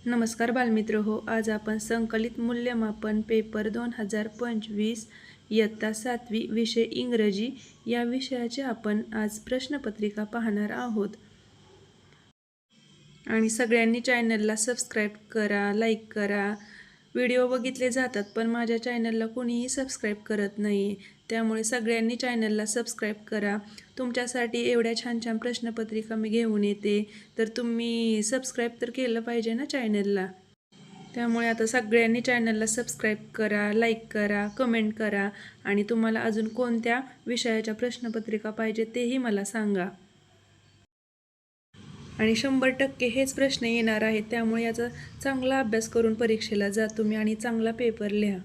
नमस्कार बालमित्र हो, आज आपण संकलित मूल्यमापन पेपर 2025 इयत्ता 7वी विषय इंग्रजी या विषयाचे आपण आज प्रश्नपत्रिका पाहणार आहोत. आणि सगळ्यांनी चॅनलला सबस्क्राईब करा, लाईक करा. व्हिडिओ बघितले जातात पण माझ्या चॅनलला कोणीही सबस्क्राईब करत नाही. त्यामुळे सगळ्यांनी चॅनलला सबस्क्राईब करा. तुमच्यासाठी एवढ्या छान छान प्रश्नपत्रिका मी घेऊन येते, तर तुम्ही सबस्क्राईब तर केलं पाहिजे ना चॅनलला. त्यामुळे आता सगळ्यांनी चॅनलला सबस्क्राईब करा, लाईक करा, कमेंट करा आणि तुम्हाला अजून कोणत्या विषयाच्या प्रश्नपत्रिका पाहिजे तेही मला सांगा. आणि 100% हेच प्रश्न येणार आहेत, त्यामुळे याचा चांगला अभ्यास करून परीक्षेला जा तुम्ही आणि चांगला पेपर लिहा.